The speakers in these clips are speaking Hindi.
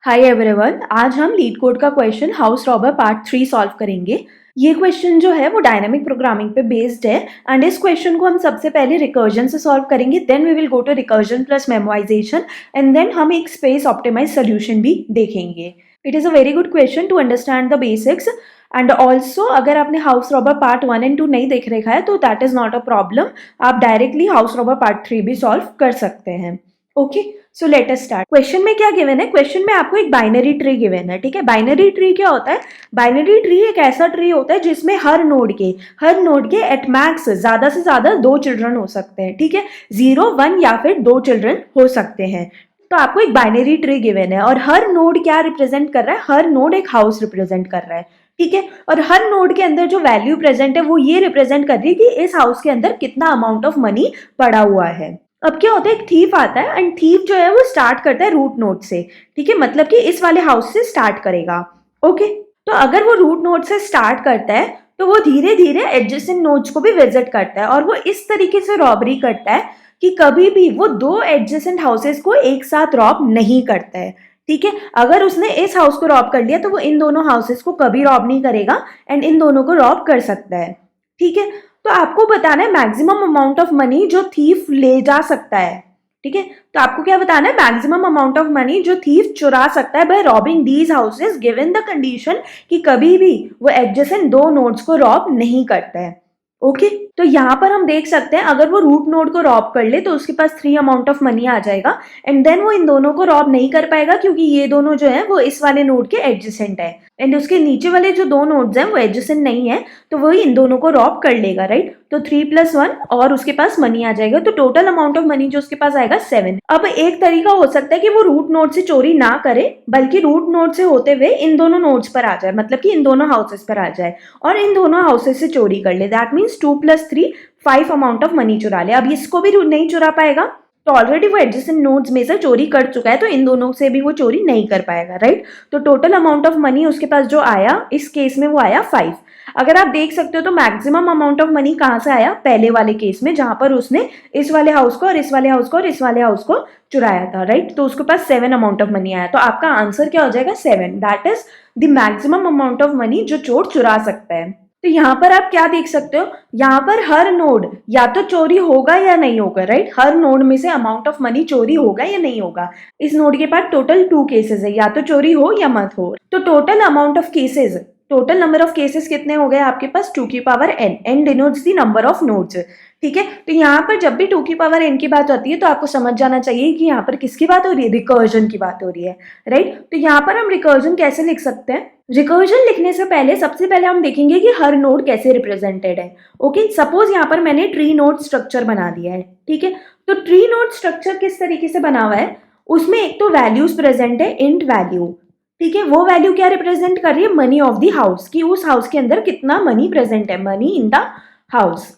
हाय एवरीवन, आज हम लीड कोड का question house robber part 3 solve करेंगे। ये क्वेश्चन जो है वो डायनामिक प्रोग्रामिंग पे बेस्ड है एंड इस क्वेश्चन को हम सबसे पहले रिकर्जन से सॉल्व करेंगे, then we will go to recursion plus memorization and then हम एक स्पेस ऑप्टिमाइज सोल्यूशन भी देखेंगे। It is a very good question to understand the basics and also अगर आपने हाउस रॉबर पार्ट 1 एंड 2 नहीं देख रखा है तो that is not a problem, आप डायरेक्टली हाउस रॉबर पार्ट 3 भी सॉल्व कर सकते हैं। ओके, सो लेट अस स्टार्ट। क्वेश्चन में क्या गिवन है? क्वेश्चन में आपको एक बाइनरी ट्री गिवन है। ठीक है, बाइनरी ट्री क्या होता है? बाइनरी ट्री एक ऐसा ट्री होता है जिसमें हर नोड के एट मैक्स ज्यादा से ज्यादा 2 चिल्ड्रन हो सकते हैं। ठीक है, 0, 1 या फिर 2 चिल्ड्रन हो सकते हैं। तो आपको एक बाइनरी ट्री गिवन है और हर नोड क्या रिप्रेजेंट कर रहा है? हर नोड एक हाउस रिप्रेजेंट कर रहा है। ठीक है, और हर नोड के अंदर जो वैल्यू प्रेजेंट है वो ये रिप्रेजेंट कर रही है कि इस हाउस के अंदर कितना अमाउंट ऑफ मनी पड़ा हुआ है। अब क्या होता है, एक थीफ आता है एंड थीफ जो है वो स्टार्ट करता है रूट नोड से। ठीक है, मतलब कि इस वाले हाउस से स्टार्ट करेगा। ओके, तो अगर वो रूट नोड से स्टार्ट करता है तो वो धीरे धीरे एडजेसेंट नोड्स को भी विजिट करता है और वो इस तरीके से रॉबरी करता है कि कभी भी वो 2 एडजेसेंट हाउसेस को एक साथ रॉब नहीं करता है। ठीक है, अगर उसने इस हाउस को रॉब कर लिया तो वो इन दोनों हाउसेस को कभी रॉब नहीं करेगा एंड इन दोनों को रॉब कर सकता है। ठीक है, तो आपको बताना है मैक्सिमम अमाउंट ऑफ मनी जो थीफ ले जा सकता है। ठीक है, तो आपको क्या बताना है? मैक्सिमम अमाउंट ऑफ मनी जो थीफ चुरा सकता है by robbing these houses given the condition कि कभी भी वो एडजेसेंट 2 नोड्स को रॉब नहीं करता है। ओके, तो यहाँ पर हम देख सकते हैं अगर वो रूट नोड को रॉब कर ले तो उसके पास 3 अमाउंट ऑफ मनी आ जाएगा एंड देन वो इन दोनों को रॉब नहीं कर पाएगा क्योंकि ये दोनों जो है वो इस वाले नोड के एडजेसेंट है एंड उसके नीचे वाले जो 2 नोड्स हैं वो एडजेसेंट नहीं है, तो वही इन दोनों को रॉब कर लेगा। राइट, तो 3 + 1 और उसके पास मनी आ जाएगा, तो टोटल अमाउंट ऑफ मनी जो उसके पास आएगा 7। अब एक तरीका हो सकता है कि वो रूट नोड से चोरी ना करे बल्कि रूट नोड से होते हुए इन दोनों नोड्स पर आ जाए, मतलब कि इन दोनों हाउसेस पर आ जाए और इन दोनों हाउसेस से चोरी कर ले। That means 2 + 3 5 amount of money चुरा ले। अब इसको भी नहीं चुरा पाएगा तो ऑलरेडी वो एडजेसेंट नोड्स में से चोरी कर चुका है, तो इन दोनों से भी वो चोरी नहीं कर पाएगा। राइट, तो टोटल अमाउंट ऑफ मनी उसके पास जो आया इस केस में वो आया 5। अगर आप देख सकते हो तो मैक्सिमम अमाउंट ऑफ मनी कहाँ से आया? पहले वाले केस में जहां पर उसने इस वाले हाउस को और इस वाले हाउस को और इस वाले हाउस को चुराया था। राइट, तो उसके पास 7 अमाउंट ऑफ मनी आया, तो आपका आंसर क्या हो जाएगा? 7। That is the maximum amount of money जो चोर चुरा सकता है। तो यहाँ पर आप क्या देख सकते हो? यहाँ पर हर नोड या तो चोरी होगा या नहीं होगा। राइट, हर नोड में से अमाउंट ऑफ मनी चोरी होगा या नहीं होगा। इस नोड के पास टोटल 2 केसेस है, या तो चोरी हो या मत हो। तो total amount of cases, total number of cases कितने हो गए आपके पास? 2 की power n। n denotes the number of nodes. ठीक है, तो यहाँ पर जब भी 2 की पावर n की बात आती है तो आपको समझ जाना चाहिए कि यहाँ पर किसकी बात हो रही है? रिकर्जन की बात हो रही है। राइट, तो यहाँ पर हम रिकर्जन कैसे लिख सकते हैं? रिकर्जन लिखने से पहले सबसे पहले हम देखेंगे कि हर नोड कैसे रिप्रेजेंटेड है। ओके, सपोज यहाँ पर मैंने ट्री नोड स्ट्रक्चर बना दिया है। ठीक है, तो ट्री नोड स्ट्रक्चर किस तरीके से बना हुआ है? उसमें एक तो वैल्यूज प्रेजेंट है, इंट वैल्यू। ठीक है, वो वैल्यू क्या रिप्रेजेंट कर रही है? मनी ऑफ द हाउस, कि उस हाउस के अंदर कितना मनी प्रेजेंट है, मनी इन द हाउस।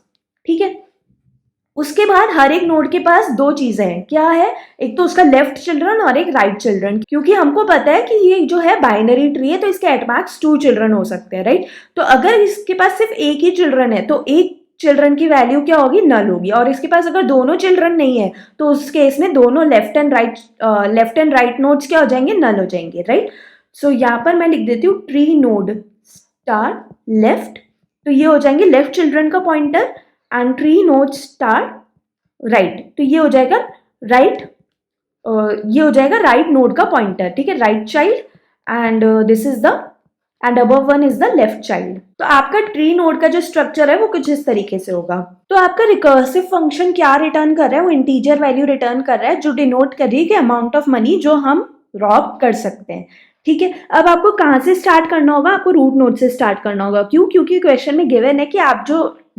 ठीक है, उसके बाद हर एक नोड के पास 2 चीजें हैं। क्या है? एक तो उसका लेफ्ट चिल्ड्रन और एक राइट चिल्ड्रन, क्योंकि हमको पता है कि ये जो है बाइनरी ट्री है तो इसके एट मैक्स 2 चिल्ड्रन हो सकते हैं। राइट, तो अगर इसके पास सिर्फ एक ही चिल्ड्रन है तो एक चिल्ड्रन की वैल्यू क्या होगी? नल होगी। और इसके पास अगर दोनों चिल्ड्रन नहीं है तो उस केस में दोनों लेफ्ट एंड राइट नोड्स क्या हो जाएंगे? नल हो जाएंगे। राइट, सो यहाँ पर मैं लिख देती हूँ ट्री नोड स्टार लेफ्ट, तो ये हो जाएंगे लेफ्ट चिल्ड्रन का pointer and tree node star right, तो ये हो जाएगा राइट, ये हो जाएगा राइट नोड का पॉइंटर। ठीक है, right child and this is the end above one is the left child. तो आपका ट्री नोड का जो स्ट्रक्चर है वो कुछ इस तरीके से होगा। तो आपका रिकर्सिव फंक्शन क्या रिटर्न कर रहा है? वो इंटीजर वैल्यू रिटर्न कर रहा है जो डिनोट कर रही है कि अमाउंट ऑफ मनी जो हम रॉब कर सकते हैं। ठीक है, अब आपको कहाँ से स्टार्ट करना होगा? आपको रूट नोड से स्टार्ट करना होगा। क्यों? क्योंकि क्वेश्चन में गिवन है कि आप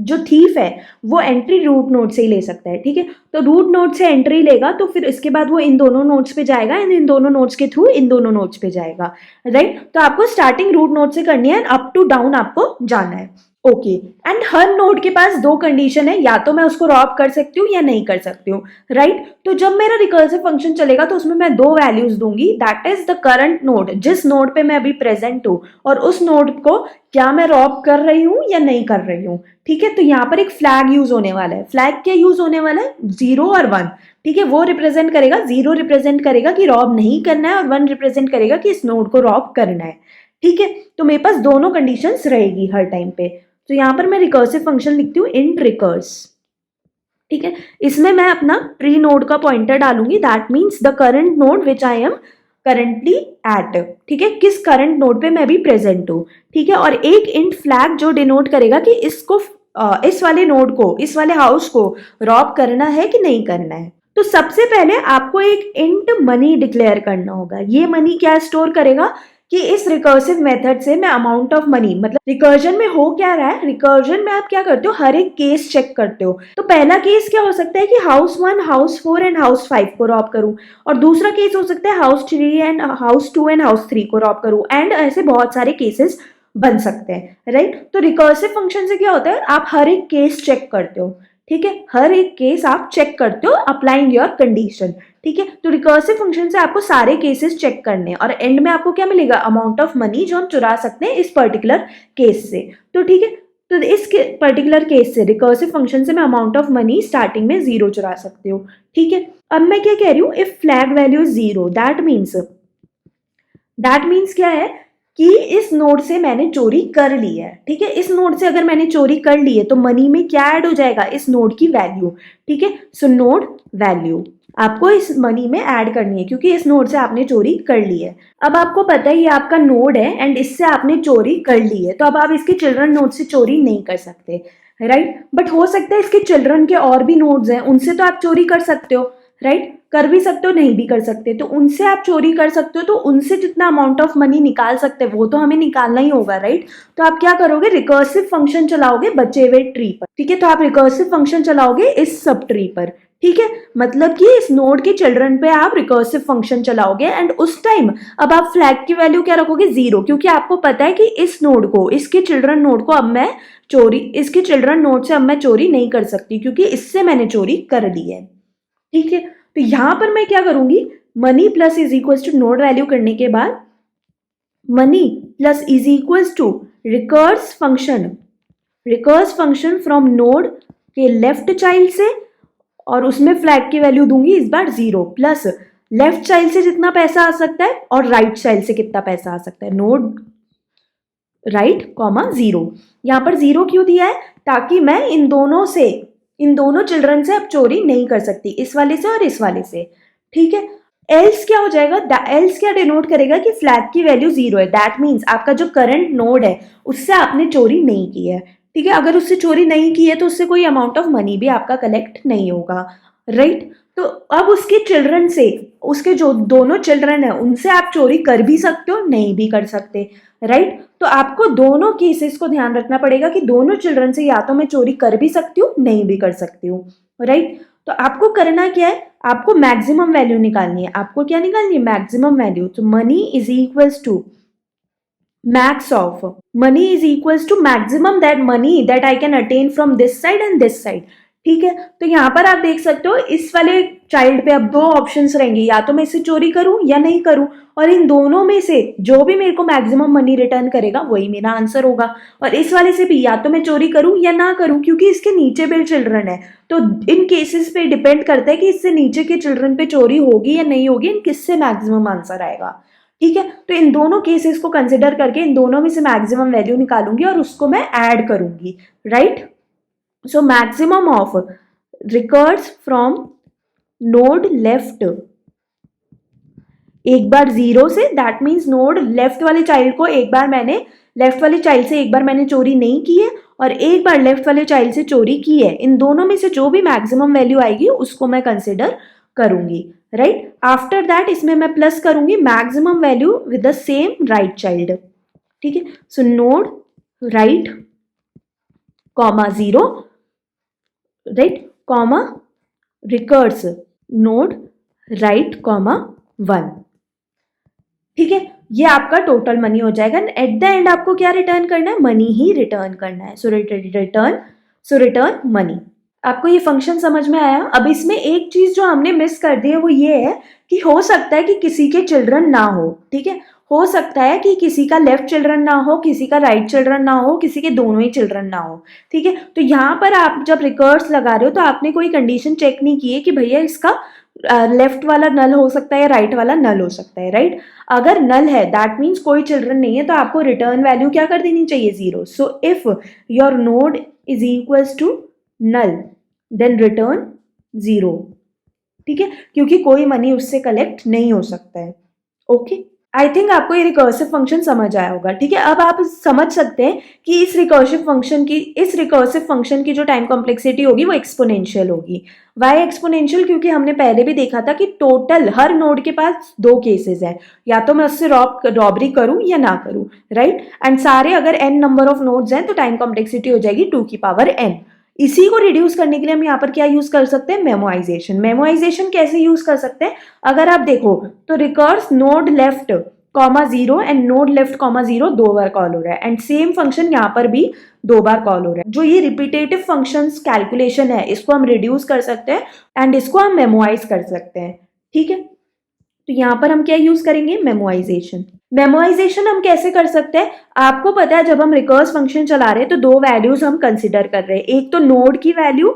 जो थीफ है वो एंट्री रूट नोड से ही ले सकता है। ठीक है, तो रूट नोड से एंट्री लेगा तो फिर इसके बाद वो इन दोनों नोड्स पे जाएगा एंड इन दोनों नोड्स के थ्रू इन दोनों नोड्स पे जाएगा। राइट, तो आपको स्टार्टिंग रूट नोड से करनी है, अप टू डाउन आपको जाना है। ओके, एंड हर नोड के पास दो कंडीशन है, या तो मैं उसको रॉब कर सकती हूँ या नहीं कर सकती हूँ, राइट। तो जब मेरा रिकर्सिव फंक्शन चलेगा तो उसमें मैं दो वैल्यूज दूंगी, that is the current node, जिस नोड पे मैं अभी प्रेजेंट हूँ, और उस नोड को क्या मैं रॉब कर रही हूँ या नहीं कर रही हूँ। ठीक है, तो यहाँ पर एक फ्लैग यूज होने वाला है। फ्लैग क्या यूज होने वाला है? 0 और 1। ठीक है, वो रिप्रेजेंट करेगा, 0 रिप्रेजेंट करेगा कि रॉब नहीं करना है, और 1 रिप्रेजेंट करेगा कि इस नोड को रॉब करना है। ठीक है, तो मेरे पास दोनों कंडीशंस रहेगी हर टाइम पे। तो यहां पर मैं रिकर्सिव फंक्शन लिखती हूँ इंट रिकर्स। ठीक है, इसमें मैं अपना प्री नोड का पॉइंटर डालूंगी, that means the current node which I am currently at. ठीक है, किस करंट नोड पे मैं भी प्रेजेंट हूँ। ठीक है, और एक इंट फ्लैग जो डिनोट करेगा कि इसको इस वाले नोड को, इस वाले हाउस को रॉब करना है कि नहीं करना है। तो सबसे पहले आपको एक इंट मनी डिक्लेयर करना होगा। ये मनी क्या स्टोर करेगा कि इस रिकर्सिव मेथड से मैं अमाउंट ऑफ मनी, मतलब रिकर्जन में हो क्या रहा है, रिकर्जन में आप क्या करते हो, हर एक केस चेक करते हो। तो पहला केस क्या हो सकता है कि हाउस 1, हाउस 4 एंड हाउस 5 को रॉब करूं, और दूसरा केस हो सकता है house 3 and house 2 and house 3 को रॉब करूं, एंड ऐसे बहुत सारे केसेस बन सकते हैं, राइट। तो रिकर्सिव फंक्शन से क्या होता है, आप हर एक केस चेक करते हो। ठीक है, हर एक केस आप चेक करते हो अप्लाइंग योर कंडीशन। ठीक है, तो रिकर्सिव फंक्शन से आपको सारे केसेस चेक करने हैं, और एंड में आपको क्या मिलेगा, अमाउंट ऑफ मनी जो हम चुरा सकते हैं इस पर्टिकुलर केस से। तो ठीक है, तो इस पर्टिकुलर केस से रिकर्सिव फंक्शन से मैं अमाउंट ऑफ मनी स्टार्टिंग में 0 चुरा सकती हूँ। ठीक है, अब मैं क्या कह रही हूँ, if flag value 0, that means क्या है कि इस नोड से मैंने चोरी कर ली है। ठीक है, इस नोड से अगर मैंने चोरी कर ली है तो मनी में क्या ऐड हो जाएगा, इस नोड की वैल्यू। ठीक है, सो नोड वैल्यू आपको इस मनी में ऐड करनी है, क्योंकि इस नोड से आपने चोरी कर ली है। अब आपको पता है ये आपका नोड है एंड इससे आपने चोरी कर ली है, तो अब आप इसके चिल्ड्रन नोड से चोरी नहीं कर सकते, राइट। बट हो सकता है इसके चिल्ड्रन के और भी नोड्स हैं, उनसे तो आप चोरी कर सकते हो, राइट। कर भी सकते हो, नहीं भी कर सकते, तो उनसे आप चोरी कर सकते हो, तो उनसे जितना अमाउंट ऑफ मनी निकाल सकते हैं वो तो हमें निकालना ही होगा, राइट। तो आप क्या करोगे, रिकर्सिव फंक्शन चलाओगे बचे हुए ट्री पर। ठीक है, तो आप रिकर्सिव फंक्शन चलाओगे इस सब ट्री पर। ठीक है, मतलब कि इस नोड के चिल्ड्रन पे आप रिकर्सिव फंक्शन चलाओगे, एंड उस टाइम अब आप फ्लैग की वैल्यू क्या रखोगे, 0, क्योंकि आपको पता है कि इस नोड को, इसके चिल्ड्रन नोड को अब मैं चोरी, इसके चिल्ड्रन नोड से अब मैं चोरी नहीं कर सकती, क्योंकि इससे मैंने चोरी कर ली है। ठीक है, तो यहां पर मैं क्या करूंगी, money plus is equal to node value करने के बाद money plus is equal to recurse function from node के लेफ्ट चाइल्ड से, और उसमें फ्लैग की वैल्यू दूंगी इस बार 0, प्लस लेफ्ट चाइल्ड से जितना पैसा आ सकता है और राइट चाइल्ड से कितना पैसा आ सकता है, नोड राइट कॉमा 0। यहां पर 0 क्यों दिया है, ताकि मैं इन दोनों चिल्ड्रन से अब चोरी नहीं कर सकती, इस वाले से और इस वाले से। ठीक है, एल्स क्या हो जाएगा, एल्स क्या डिनोट करेगा कि फ्लैग की वैल्यू 0 है, दैट मीन्स आपका जो करंट नोड है उससे आपने चोरी नहीं की है। ठीक है, अगर उससे चोरी नहीं की है तो उससे कोई अमाउंट ऑफ मनी भी आपका कलेक्ट नहीं होगा, राइट। तो अब उसके चिल्ड्रन से, उसके जो दोनों चिल्ड्रन है उनसे आप चोरी कर भी सकते हो, नहीं भी कर सकते, राइट। तो आपको दोनों केसेस को ध्यान रखना पड़ेगा कि दोनों चिल्ड्रन से या तो मैं चोरी कर भी सकती हूँ, नहीं भी कर सकती हूँ, राइट। तो आपको करना क्या है, आपको मैक्सिमम वैल्यू निकालनी है। आपको क्या निकालनी है, मैक्सिमम वैल्यू। तो money is equals to max of money is equals to maximum that money that I can attain from this side and this side। ठीक है, तो यहां पर आप देख सकते हो इस वाले चाइल्ड पे अब दो ऑप्शंस रहेंगे, या तो मैं इसे चोरी करूं या नहीं करूं, और इन दोनों में से जो भी मेरे को मैक्सिमम मनी रिटर्न करेगा वही मेरा आंसर होगा। और इस वाले से भी या तो मैं चोरी करूं या ना करूं, क्योंकि इसके नीचे भी चिल्ड्रन है, तो इन केसेस पे डिपेंड करता है कि इससे नीचे के चिल्ड्रन पे चोरी होगी या नहीं होगी, इन किससे मैक्सिमम आंसर आएगा। ठीक है, तो इन दोनों केसेस को कंसिडर करके इन दोनों में से मैक्सिमम वैल्यू निकालूंगी और उसको मैं ऐड करूंगी, right. So maximum of recurse from node left, एक बार 0 से, दैट मीन्स नोड लेफ्ट वाले चाइल्ड को एक बार मैंने, लेफ्ट वाले चाइल्ड से एक बार मैंने चोरी नहीं की है और एक बार लेफ्ट वाले चाइल्ड से चोरी की है, इन दोनों में से जो भी मैक्सिमम वैल्यू आएगी उसको मैं कंसिडर करूंगी, राइट। आफ्टर दैट इसमें मैं प्लस करूंगी maximum value with the same right child. ठीक है, so node right comma 0, right comma recurse node right comma 1। ठीक है, ये आपका टोटल मनी हो जाएगा। एट द एंड आपको क्या रिटर्न करना है? मनी ही रिटर्न करना है। So return money. आपको ये फंक्शन समझ में आया? अब इसमें एक चीज जो हमने मिस कर दी है वो ये है कि हो सकता है कि किसी के चिल्ड्रन ना हो, ठीक है, हो सकता है कि किसी का लेफ्ट चिल्ड्रन ना हो, किसी का राइट चिल्ड्रन ना हो, किसी के दोनों ही चिल्ड्रन ना हो, ठीक है। तो यहाँ पर आप जब रिकर्स लगा रहे हो तो आपने कोई कंडीशन चेक नहीं की है कि भैया इसका लेफ्ट वाला नल हो सकता है या राइट वाला नल हो सकता है, राइट। अगर नल है दैट मीन्स कोई चिल्ड्रन नहीं है, तो आपको रिटर्न वैल्यू क्या कर देनी चाहिए? 0। So if your node is equals to null then return 0, ठीक है, क्योंकि कोई मनी उससे कलेक्ट नहीं हो सकता है। ओके, आई थिंक आपको ये रिकर्सिव फंक्शन समझ आया होगा, ठीक है। अब आप समझ सकते हैं कि इस रिकर्सिव फंक्शन की जो टाइम कॉम्प्लेक्सिटी होगी वो एक्सपोनेंशियल होगी। Why exponential? क्योंकि हमने पहले भी देखा था कि टोटल हर नोड के पास 2 केसेस हैं, या तो मैं उससे रॉबरी करूं या ना करूं, राइट। एंड सारे अगर n नंबर ऑफ नोड्स हैं तो टाइम कॉम्प्लेक्सिटी हो जाएगी 2 की पावर n। इसी को रिड्यूस करने के लिए हम यहाँ पर क्या यूज कर सकते हैं? मेमोइजेशन। मेमोइजेशन कैसे यूज कर सकते हैं? अगर आप देखो तो recurs node left comma 0 and node left comma 0 2 bar call हो रहा है, एंड सेम फंक्शन यहाँ पर भी 2 बार कॉल हो रहा है। जो ये रिपीटेटिव फंक्शंस कैलकुलेशन है इसको हम रिड्यूस कर सकते हैं एंड इसको हम मेमोइज कर सकते हैं, ठीक है। तो यहाँ पर हम क्या यूज करेंगे? मेमोइजेशन। मेमोइजेशन हम कैसे कर सकते हैं? आपको पता है जब हम रिकर्स फंक्शन चला रहे हैं तो 2 वैल्यूज हम कंसिडर कर रहे हैं, एक तो नोड की वैल्यू,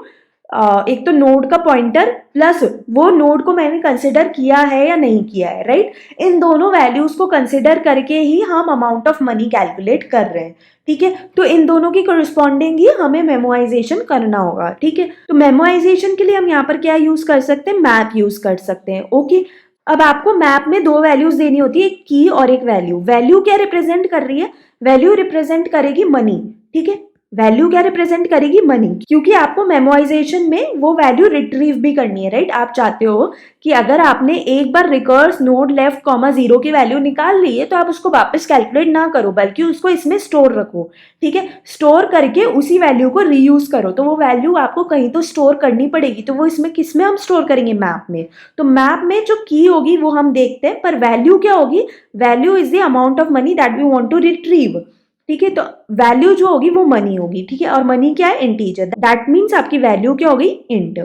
एक तो नोड का पॉइंटर प्लस वो नोड को मैंने कंसिडर किया है या नहीं किया है, राइट। इन दोनों वैल्यूज को कंसिडर करके ही हम अमाउंट ऑफ मनी कैलकुलेट कर रहे हैं, ठीक है। तो इन दोनों की करस्पॉन्डिंग ही हमें मेमोइजेशन करना होगा, ठीक है। तो मेमोइजेशन के लिए हम यहाँ पर क्या यूज कर सकते हैं? मैप यूज कर सकते हैं। ओके, अब आपको मैप में 2 वैल्यूज देनी होती है, एक की और एक वैल्यू। वैल्यू क्या रिप्रेजेंट कर रही है? वैल्यू रिप्रेजेंट करेगी मनी, ठीक है। वैल्यू क्या रिप्रेजेंट करेगी? मनी, क्योंकि आपको मेमोइजेशन में वो वैल्यू रिट्रीव भी करनी है, राइट। आप चाहते हो कि अगर आपने एक बार रिकर्स नोड लेफ्ट कॉमा 0 की वैल्यू निकाल ली है तो आप उसको वापस कैलकुलेट ना करो, बल्कि उसको इसमें स्टोर रखो, ठीक है। स्टोर करके उसी वैल्यू को रीयूज करो। तो वो वैल्यू आपको कहीं तो स्टोर करनी पड़ेगी, तो वो इसमें किस में हम स्टोर करेंगे? मैप में। तो मैप में जो की होगी वो हम देखते हैं, पर वैल्यू क्या होगी? Value is the amount of money that we want to retrieve, ठीक है। तो वैल्यू जो होगी वो मनी होगी, ठीक है। और मनी क्या है? इंटीजर। दैट मीन्स आपकी वैल्यू क्या होगी? इंट,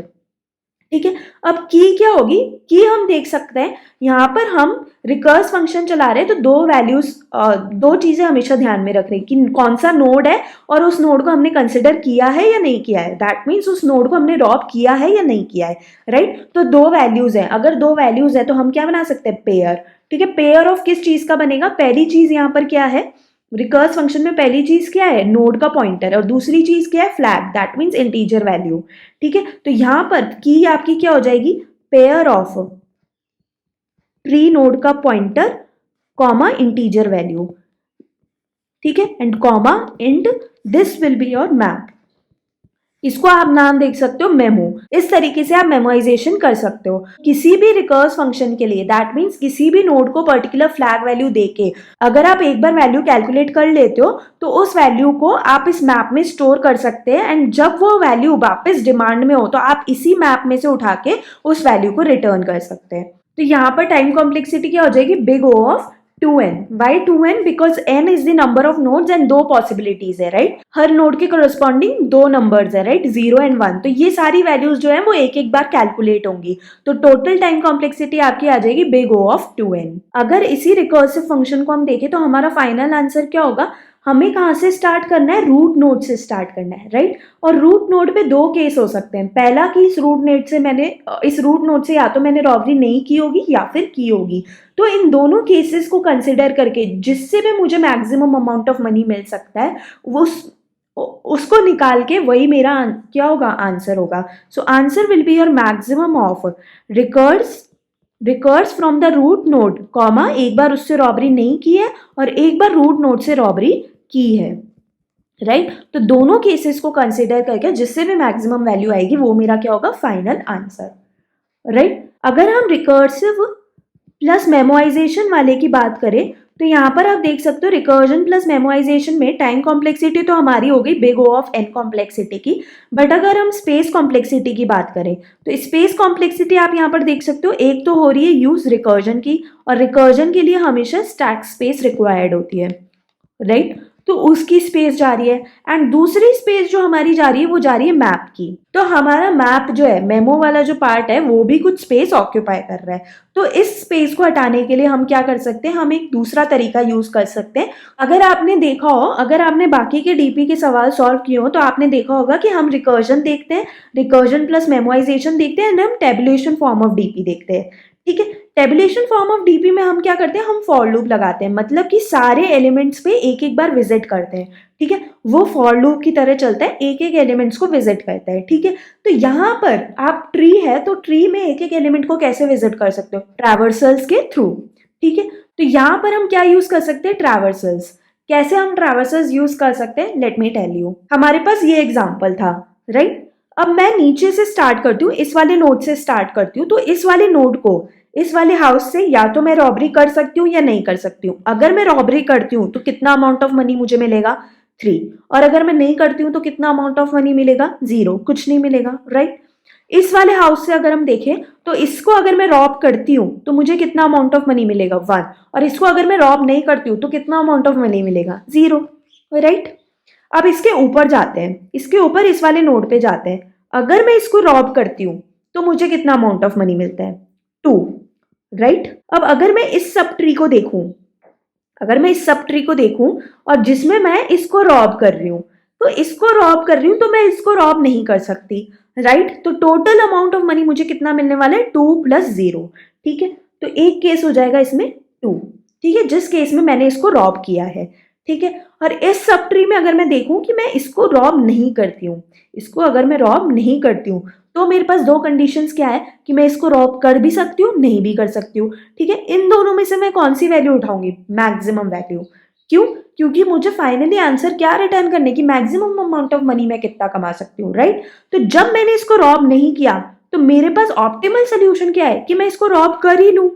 ठीक है। अब की क्या होगी? की हम देख सकते हैं यहाँ पर हम रिकर्स फंक्शन चला रहे हैं तो 2 वैल्यूज, 2 चीजें हमेशा ध्यान में रख रहे हैं कि कौन सा नोड है और उस नोड को हमने कंसिडर किया है या नहीं किया है। दैट मीन्स उस नोड को हमने रॉब किया है या नहीं किया है, राइट। तो 2 वैल्यूज है, अगर 2 वैल्यूज है तो हम क्या बना सकते हैं? पेयर, ठीक है। पेयर ऑफ किस चीज का बनेगा? पहली चीज यहाँ पर क्या है? रिकर्स फंक्शन में पहली चीज क्या है? नोड का पॉइंटर, और दूसरी चीज क्या है? Flag, that means integer value, ठीक है। तो यहां पर की आपकी क्या हो जाएगी? पेयर ऑफ प्री नोड का पॉइंटर कॉमा इंटीजर वैल्यू, ठीक है, and comma and this will be your map. इसको आप नाम देख सकते हो मेमो। इस तरीके से आप मेमोइजेशन कर सकते हो किसी भी रिकर्स फंक्शन के लिए। दैट मीन्स किसी भी नोड को पर्टिकुलर फ्लैग वैल्यू देके अगर आप एक बार वैल्यू कैलकुलेट कर लेते हो तो उस वैल्यू को आप इस मैप में स्टोर कर सकते हैं, एंड जब वो वैल्यू वापस डिमांड में हो तो आप इसी मैप में से उठा के उस वैल्यू को रिटर्न कर सकते हैं। तो यहाँ पर टाइम कॉम्प्लेक्सिटी क्या हो जाएगी? Big O of 2n। Why 2n? Because n is the number of nodes and 2 possibilities है, राइट। हर नोड के corresponding 2 नंबर्स है, राइट, 0 and 1। तो ये सारी वैल्यूज जो है वो एक एक बार कैलकुलेट होंगी, तो टोटल टाइम कॉम्प्लेक्सिटी आपकी आ जाएगी बिग O ऑफ 2n। अगर इसी रिकर्सिव फंक्शन को हम देखें तो हमारा फाइनल आंसर क्या होगा? हमें कहाँ से स्टार्ट करना है? रूट नोड से स्टार्ट करना है, राइट। और रूट नोड पे 2 केस हो सकते हैं। पहला कि इस रूट नोड से या तो मैंने रॉबरी नहीं की होगी या फिर की होगी। तो इन दोनों केसेस को कंसिडर करके जिससे भी मुझे मैक्सिमम अमाउंट ऑफ मनी मिल सकता है उसको निकाल के वही मेरा क्या होगा? आंसर होगा। So answer will be your maximum of recurse from the root node comma एक बार उससे रॉबरी नहीं की है और एक बार रूट नोड से रॉबरी की है, राइट। तो दोनों केसेस को कंसिडर करके जिससे भी मैक्सिमम वैल्यू आएगी वो मेरा क्या होगा? Final answer, right. अगर हम रिकर्सिव प्लस मेमोइजेशन वाले की बात करें तो यहाँ पर आप देख सकते हो रिकर्जन प्लस मेमोराइजेशन में टाइम कॉम्प्लेक्सिटी तो हमारी हो गई big O of N complexity की, बट अगर हम स्पेस कॉम्प्लेक्सिटी की बात करें तो स्पेस कॉम्प्लेक्सिटी आप यहाँ पर देख सकते हो, एक तो हो रही है यूज रिकर्जन की, और रिकर्जन के लिए हमेशा स्टैक स्पेस रिक्वायर्ड होती है, राइट? तो उसकी स्पेस जा रही है, एंड दूसरी स्पेस जो हमारी जा रही है वो जा रही है मैप की। तो हमारा मैप जो है, मेमो वाला जो पार्ट है, वो भी कुछ स्पेस ऑक्यूपाई कर रहा है। तो इस स्पेस को हटाने के लिए हम क्या कर सकते हैं, हम एक दूसरा तरीका यूज कर सकते हैं। अगर आपने देखा हो, अगर आपने बाकी के डीपी के सवाल सॉल्व किए हो तो आपने देखा होगा कि हम रिकर्जन देखते हैं, रिकर्जन प्लस मेमोराइजेशन देखते हैं, एंड हम टेबुलेशन फॉर्म ऑफ डीपी देखते हैं, ठीक है? टेबुलेशन फॉर्म ऑफ डीपी में हम क्या करते हैं, हम फॉर लूप लगाते हैं, मतलब कि सारे एलिमेंट्स पे एक एक बार विजिट करते हैं, ठीक है? वो फॉर लूप की तरह चलता है, एक एक एलिमेंट्स को विजिट करता है, ठीक है? तो यहाँ पर आप ट्री है तो ट्री में एक एक एलिमेंट को कैसे विजिट कर सकते हो, ट्रैवर्सल्स के थ्रू, ठीक है? तो यहाँ पर हम क्या यूज कर सकते हैं, ट्रैवर्सल्स। कैसे हम ट्रैवर्सल्स यूज कर सकते हैं, लेट मी टेल यू। हमारे पास ये एग्जाम्पल था, राइट? अब मैं नीचे से स्टार्ट करती हूँ, इस वाले नोड से स्टार्ट करती हूँ, तो इस वाले नोड को इस वाले हाउस से या तो मैं रॉबरी कर सकती हूँ या नहीं कर सकती हूँ। अगर मैं रॉबरी करती हूँ तो कितना अमाउंट ऑफ मनी मुझे मिलेगा, 3, और अगर मैं नहीं करती हूँ तो कितना अमाउंट ऑफ मनी मिलेगा, 0, कुछ नहीं मिलेगा, राइट? इस वाले हाउस से अगर हम देखें तो इसको अगर मैं रॉब करती हूँ तो मुझे कितना अमाउंट ऑफ मनी मिलेगा, 1, और इसको अगर मैं रॉब नहीं करती हूँ तो कितना अमाउंट ऑफ मनी मिलेगा, 0, राइट? अब इसके ऊपर जाते हैं, इसके ऊपर इस वाले नोड पे जाते हैं। अगर मैं इसको रॉब करती हूँ तो मुझे कितना अमाउंट ऑफ मनी मिलता है, 2, राइट? अब अगर मैं इस सब ट्री को देखूं, अगर मैं इस सब ट्री को देखूं और जिसमें मैं इसको रॉब कर रही हूं, तो इसको रॉब कर रही हूं तो मैं इसको रॉब नहीं कर सकती, राइट? तो टोटल अमाउंट ऑफ मनी मुझे कितना मिलने वाला है, 2 + 0, ठीक है? तो एक केस हो जाएगा इसमें 2, ठीक है, जिस केस में मैंने इसको रॉब किया है, ठीक है? और इस सब ट्री में अगर मैं देखूं कि मैं इसको रॉब नहीं करती हूँ, इसको अगर मैं रॉब नहीं करती हूँ, तो मेरे पास दो कंडीशंस क्या है कि मैं इसको रॉब कर भी सकती हूँ, नहीं भी कर सकती हूँ, ठीक है? इन दोनों में से मैं कौन सी वैल्यू उठाऊंगी, मैक्सिमम वैल्यू। क्यों? क्योंकि मुझे फाइनली आंसर क्या रिटर्न करने की, मैक्सिमम अमाउंट ऑफ मनी मैं कितना कमा सकती हूँ, राइट? तो जब मैंने इसको रॉब नहीं किया तो मेरे पास ऑप्टिमल सोल्यूशन क्या है कि मैं इसको रॉब कर ही लूँ।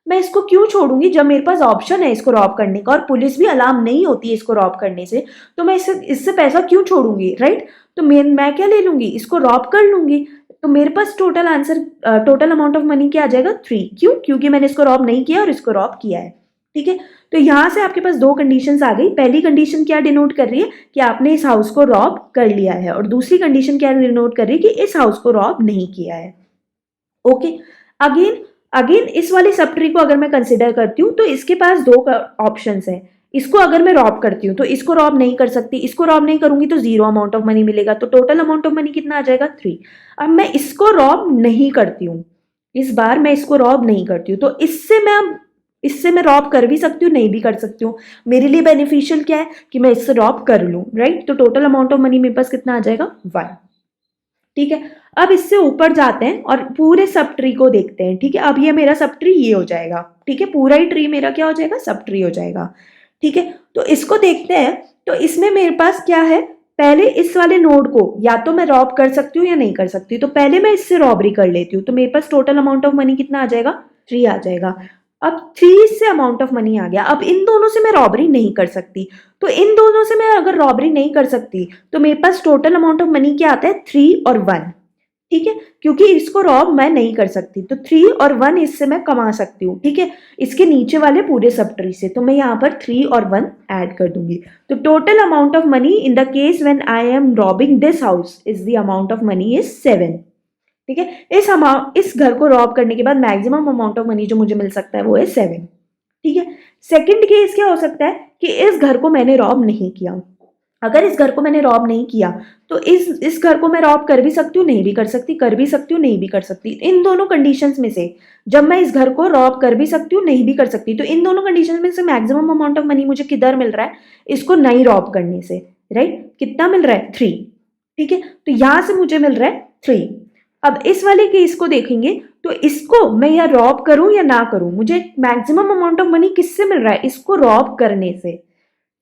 मैं इसको क्यों छोड़ूंगी जब मेरे पास ऑप्शन है इसको रॉब करने का, और पुलिस भी अलार्म नहीं होती है इसको रॉब करने से, तो मैं इससे पैसा क्यों छोड़ूंगी, राइट? तो मैं क्या ले लूंगी, इसको रॉब कर लूंगी। तो मेरे पास total answer, total amount of money क्या आ जाएगा, 3। क्यों? क्योंकि मैंने इसको रॉब नहीं किया और इसको रॉब किया है, ठीक है? तो यहां से आपके पास दो कंडीशंस आ गई। पहली कंडीशन क्या डिनोट कर रही है कि आपने इस हाउस को रॉब कर लिया है, और दूसरी कंडीशन क्या डिनोट कर रही है कि इस हाउस को रॉब नहीं किया है। ओके, अगेन अगेन इस वाली सब ट्री को अगर मैं कंसिडर करती हूँ तो इसके पास दो ऑप्शंस हैं। इसको अगर मैं रॉब करती हूँ तो इसको रॉब नहीं कर सकती, इसको रॉब नहीं करूंगी तो 0 अमाउंट ऑफ मनी मिलेगा, तो टोटल अमाउंट ऑफ मनी कितना आ जाएगा, 3। अब मैं इसको रॉब नहीं करती हूँ, इस बार मैं इसको रॉब नहीं करती हूँ, तो इससे मैं रॉब कर भी सकती हूँ, नहीं भी कर सकती हूँ। मेरे लिए बेनिफिशियल क्या है कि मैं इससे रॉब कर लूँ, राइट? तो टोटल अमाउंट ऑफ मनी मेरे पास कितना आ जाएगा, 1, ठीक है? अब इससे ऊपर जाते हैं और पूरे सब ट्री को देखते हैं, ठीक है? अब ये मेरा सब ट्री ये हो जाएगा, ठीक है? पूरा ही ट्री मेरा क्या हो जाएगा, सब ट्री हो जाएगा, ठीक है? तो इसको देखते हैं। तो इसमें मेरे पास क्या है, पहले इस वाले नोड को या तो मैं रॉब कर सकती हूँ या नहीं कर सकती हूँ, तो पहले मैं इससे रॉबरी कर लेती हूँ, तो मेरे पास टोटल अमाउंट ऑफ मनी कितना आ जाएगा, 3 आ जाएगा। अब 3 से अमाउंट ऑफ मनी आ गया। अब इन दोनों से मैं रॉबरी नहीं कर सकती, तो इन दोनों से मैं अगर रॉबरी नहीं कर सकती तो मेरे पास टोटल अमाउंट ऑफ मनी क्या आता है, 3 और 1, ठीक है? क्योंकि इसको रॉब मैं नहीं कर सकती, तो 3 और 1 इससे मैं कमा सकती हूँ, ठीक है? इसके नीचे वाले पूरे सब ट्री से, तो मैं यहाँ पर 3 और 1 ऐड कर दूंगी। तो total amount of money in the case when I am robbing this house is the amount of money is 7, ठीक है? इस घर को रॉब करने के बाद मैक्सिमम अमाउंट ऑफ मनी जो मुझे मिल सकता है वो है 7, ठीक है? सेकेंड केस क्या हो सकता है कि इस घर को मैंने रॉब नहीं किया। अगर इस घर को मैंने रॉब नहीं किया तो इस घर को मैं रॉब कर भी सकती हूँ, नहीं भी कर सकती, कर भी सकती हूँ, नहीं भी कर सकती। इन दोनों कंडीशंस में से जब मैं इस घर को रॉब कर भी सकती हूँ, नहीं भी कर सकती, तो इन दोनों कंडीशंस में से मैक्सिमम अमाउंट ऑफ मनी मुझे किधर मिल रहा है, इसको नहीं रॉब करने से, राइट? कितना मिल रहा है, 3, ठीक है? तो यहां से मुझे मिल रहा है 3। अब इस वाले केस को देखेंगे तो इसको मैं या रॉब करूं या ना करूं, मुझे मैक्सिमम अमाउंट ऑफ मनी किससे मिल रहा है, इसको रॉब करने से,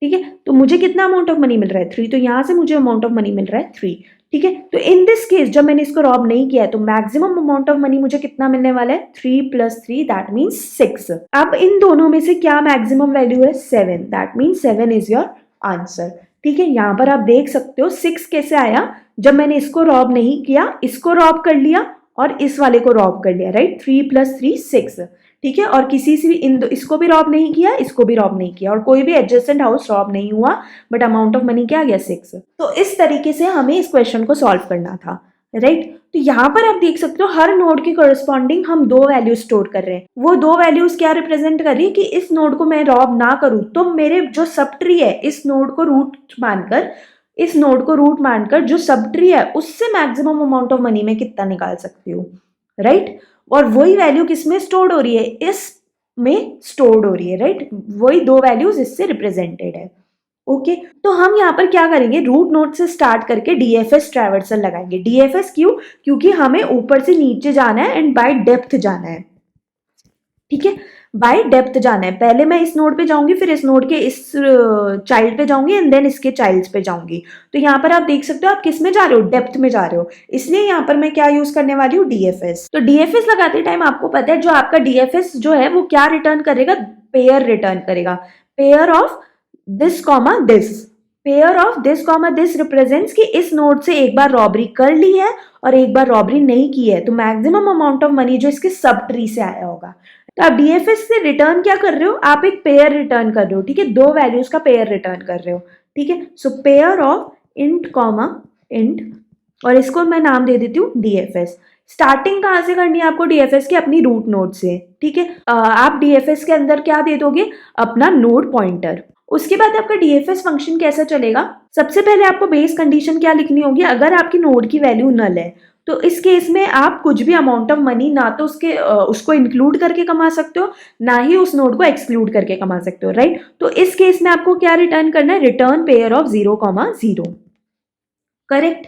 ठीक है, तो मुझे कितना अमाउंट ऑफ मनी मिल रहा है 3, तो यहाँ से मुझे अमाउंट ऑफ मनी मिल रहा है 3। ठीक है, तो इन दिस केस जब मैंने इसको रॉब नहीं किया है तो मैक्सिमम अमाउंट ऑफ मनी मुझे कितना मिलने वाला है 3 + 3 दैट मीन्स 6। अब इन दोनों में से क्या मैक्सिमम वैल्यू है 7, that means 7 is your answer. ठीक है, यहाँ पर आप देख सकते हो 6 कैसे आया, जब मैंने इसको रॉब नहीं किया, इसको रॉब कर लिया और इस वाले को रॉब कर लिया, राइट। 3 + 3 6। ठीक है, और किसी से भी इसको भी रॉब नहीं किया, इसको भी रॉब नहीं किया, और कोई भी एडजेसेंट हाउस रॉब नहीं हुआ, बट अमाउंट ऑफ मनी क्या आ गया 6। तो इस तरीके से हमें इस क्वेश्चन को सॉल्व करना था, राइट। तो यहाँ पर आप देख सकते हो हर नोड के करस्पॉन्डिंग हम 2 वैल्यूज स्टोर कर रहे हैं। वो 2 वैल्यूज क्या रिप्रेजेंट कर रही है कि इस नोड को मैं रॉब ना करूं तो मेरे जो सब ट्री है इस नोड को रूट मानकर जो सब ट्री है उससे मैक्सिमम अमाउंट ऑफ मनी में कितना निकाल सकती हूँ, राइट। और वही वैल्यू किस में स्टोर्ड हो रही है, इस में स्टोर्ड हो रही है, राइट। वही 2 वैल्यूज इससे रिप्रेजेंटेड है। ओके, तो हम यहाँ पर क्या करेंगे, रूट नोड से स्टार्ट करके डीएफएस ट्रैवर्सल लगाएंगे। डीएफएस क्यों, क्योंकि हमें ऊपर से नीचे जाना है एंड बाय डेप्थ जाना है। ठीक है, बाय डेप्थ जाना है। पहले मैं इस नोड पे जाऊंगी, फिर इस नोड के इस चाइल्ड पे जाऊंगी एंड देन इसके चाइल्ड्स पे जाऊंगी। तो यहाँ पर आप देख सकते हो आप किस में जा रहे हो, डेप्थ में जा रहे हो, इसलिए यहाँ पर मैं क्या यूज करने वाली हूँ, डीएफएस। तो डीएफएस लगाते टाइम आपको पता है जो आपका डीएफएस जो है वो क्या रिटर्न करेगा, पेयर रिटर्न करेगा। Pair of this comma this, pair of this comma this represents कि इस नोड से एक बार रॉबरी कर ली है और एक बार रॉबरी नहीं की है, तो मैक्सिमम अमाउंट ऑफ मनी जो इसके सब ट्री से आया होगा। तो आप डीएफएस से रिटर्न क्या कर रहे हो, आप एक पेयर रिटर्न कर रहे हो। ठीक है, 2 वैल्यूज का पेयर रिटर्न कर रहे हो। ठीक है, so pair of int comma int, और इसको मैं नाम दे देती हूँ डीएफएस। स्टार्टिंग कहाँ से करनी है आपको डीएफएस की, अपनी रूट नोड से। ठीक है, आप डीएफएस के अंदर क्या दे दोगे, अपना नोड पॉइंटर। उसके बाद आपका डीएफएस फंक्शन कैसा चलेगा, सबसे पहले आपको बेस कंडीशन क्या लिखनी होगी, अगर आपकी नोड की वैल्यू नल है तो इस केस में आप कुछ भी अमाउंट ऑफ मनी ना तो उसको इंक्लूड करके कमा सकते हो, ना ही उस नोड को एक्सक्लूड करके कमा सकते हो, राइट। तो इस केस में आपको क्या रिटर्न करना है, रिटर्न पेयर ऑफ 0,0, करेक्ट।